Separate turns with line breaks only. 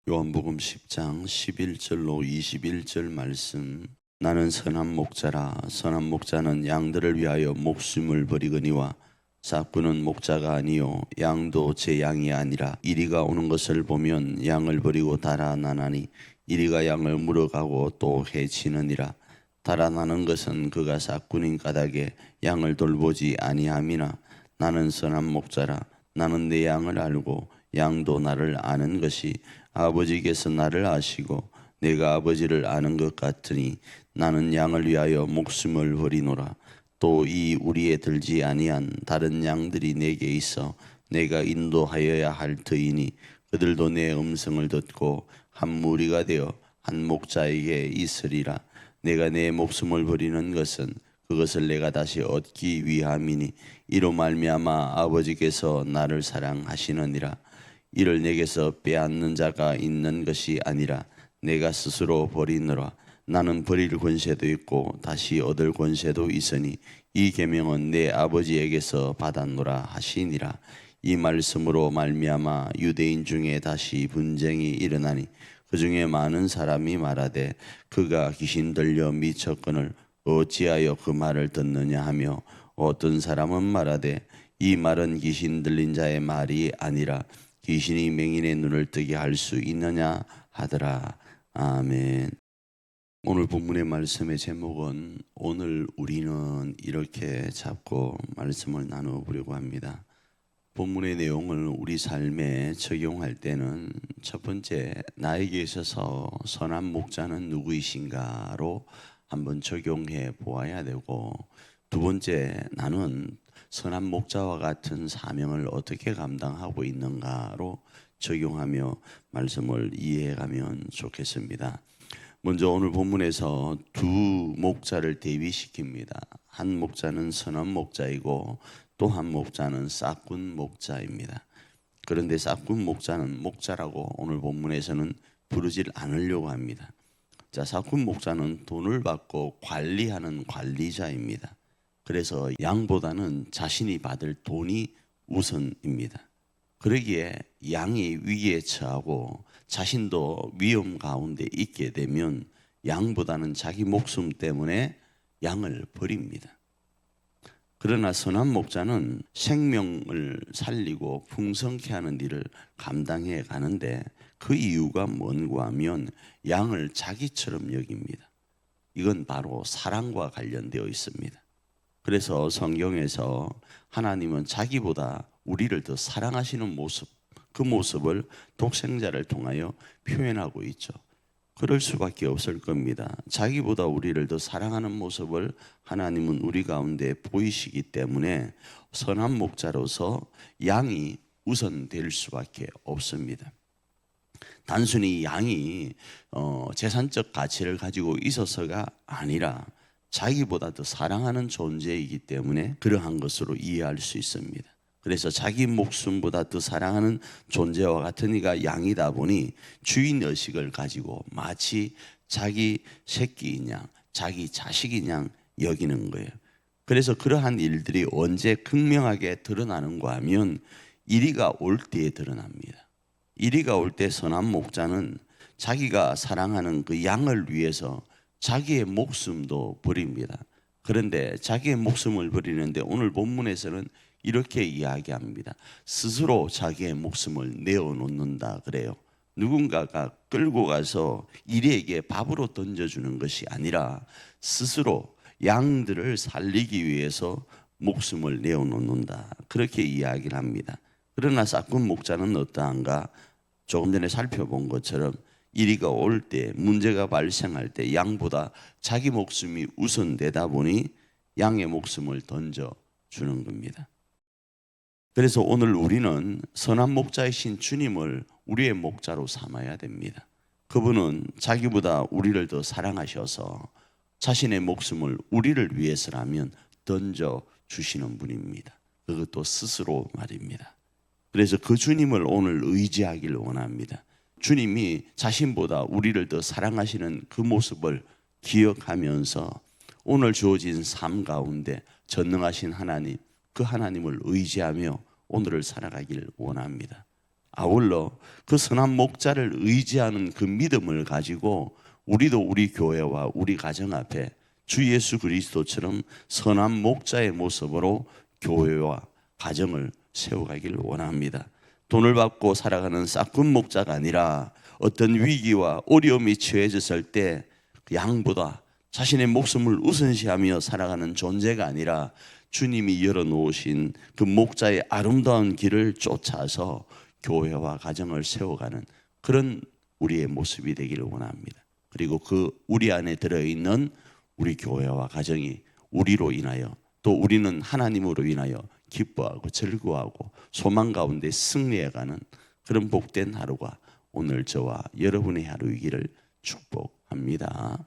요한복음 10장 11절로 21절 말씀. 나는 선한 목자라. 선한 목자는 양들을 위하여 목숨을 버리거니와 싹구는 목자가 아니요 양도 제 양이 아니라 이리가 오는 것을 보면 양을 버리고 달아나나니 이리가 양을 물어가고 또 해치느니라. 달아나는 것은 그가 싹군인 까닭에 양을 돌보지 아니함이나 나는 선한 목자라. 나는 내 양을 알고 양도 나를 아는 것이 아버지께서 나를 아시고 내가 아버지를 아는 것 같으니 나는 양을 위하여 목숨을 버리노라. 또 이 우리에 들지 아니한 다른 양들이 내게 있어 내가 인도하여야 할 터이니 그들도 내 음성을 듣고 한 무리가 되어 한 목자에게 있으리라. 내가 내 목숨을 버리는 것은 그것을 내가 다시 얻기 위함이니 이로 말미암아 아버지께서 나를 사랑하시느니라. 이를 내게서 빼앗는 자가 있는 것이 아니라 내가 스스로 버리노라. 나는 버릴 권세도 있고 다시 얻을 권세도 있으니 이 계명은 내 아버지에게서 받았노라 하시니라. 이 말씀으로 말미암아 유대인 중에 다시 분쟁이 일어나니 그 중에 많은 사람이 말하되 그가 귀신 들려 미쳤거늘 어찌하여 그 말을 듣느냐 하며 어떤 사람은 말하되 이 말은 귀신 들린 자의 말이 아니라 귀신이 맹인의 눈을 뜨게 할 수 있느냐 하더라. 아멘. 오늘 본문의 말씀의 제목은 오늘 우리는 이렇게 잡고 말씀을 나눠보려고 합니다. 본문의 내용을 우리 삶에 적용할 때는 첫 번째, 나에게 있어서 선한 목자는 누구이신가로 한번 적용해 보아야 되고, 두 번째, 나는 선한 목자와 같은 사명을 어떻게 감당하고 있는가로 적용하며 말씀을 이해해가면 좋겠습니다. 먼저 오늘 본문에서 두 목자를 대비시킵니다. 한 목자는 선한 목자이고 또 한 목자는 싹군 목자입니다. 그런데 싹군 목자는 목자라고 오늘 본문에서는 부르질 않으려고 합니다. 자, 싹군 목자는 돈을 받고 관리하는 관리자입니다. 그래서 양보다는 자신이 받을 돈이 우선입니다. 그러기에 양이 위기에 처하고 자신도 위험 가운데 있게 되면 양보다는 자기 목숨 때문에 양을 버립니다. 그러나 선한 목자는 생명을 살리고 풍성케 하는 일을 감당해 가는데 그 이유가 뭔가 하면 양을 자기처럼 여깁니다. 이건 바로 사랑과 관련되어 있습니다. 그래서 성경에서 하나님은 자기보다 우리를 더 사랑하시는 모습, 그 모습을 독생자를 통하여 표현하고 있죠. 그럴 수밖에 없을 겁니다. 자기보다 우리를 더 사랑하는 모습을 하나님은 우리 가운데 보이시기 때문에 선한 목자로서 양이 우선될 수밖에 없습니다. 단순히 양이 재산적 가치를 가지고 있어서가 아니라 자기보다 더 사랑하는 존재이기 때문에 그러한 것으로 이해할 수 있습니다. 그래서 자기 목숨보다 더 사랑하는 존재와 같은 이가 양이다 보니 주인 의식을 가지고 마치 자기 새끼인 양, 자기 자식인 양 여기는 거예요. 그래서 그러한 일들이 언제 극명하게 드러나는가 하면 이리가 올 때에 드러납니다. 이리가 올 때 선한 목자는 자기가 사랑하는 그 양을 위해서 자기의 목숨도 버립니다. 그런데 자기의 목숨을 버리는데 오늘 본문에서는 이렇게 이야기합니다. 스스로 자기의 목숨을 내어놓는다 그래요. 누군가가 끌고 가서 이리에게 밥으로 던져주는 것이 아니라 스스로 양들을 살리기 위해서 목숨을 내어놓는다. 그렇게 이야기를 합니다. 그러나 싹군 목자는 어떠한가? 조금 전에 살펴본 것처럼 이리가 올 때, 문제가 발생할 때 양보다 자기 목숨이 우선되다 보니 양의 목숨을 던져주는 겁니다. 그래서 오늘 우리는 선한 목자이신 주님을 우리의 목자로 삼아야 됩니다. 그분은 자기보다 우리를 더 사랑하셔서 자신의 목숨을 우리를 위해서라면 던져주시는 분입니다. 그것도 스스로 말입니다. 그래서 그 주님을 오늘 의지하기를 원합니다. 주님이 자신보다 우리를 더 사랑하시는 그 모습을 기억하면서 오늘 주어진 삶 가운데 전능하신 하나님, 그 하나님을 의지하며 오늘을 살아가기를 원합니다. 아울러 그 선한 목자를 의지하는 그 믿음을 가지고 우리도 우리 교회와 우리 가정 앞에 주 예수 그리스도처럼 선한 목자의 모습으로 교회와 가정을 세워가기를 원합니다. 돈을 받고 살아가는 싹군 목자가 아니라 어떤 위기와 어려움이 처해졌을 때 양보다 자신의 목숨을 우선시하며 살아가는 존재가 아니라 주님이 열어놓으신 그 목자의 아름다운 길을 쫓아서 교회와 가정을 세워가는 그런 우리의 모습이 되기를 원합니다. 그리고 그 우리 안에 들어있는 우리 교회와 가정이 우리로 인하여 또 우리는 하나님으로 인하여 기뻐하고 즐거워하고 소망 가운데 승리해가는 그런 복된 하루가 오늘 저와 여러분의 하루이기를 축복합니다.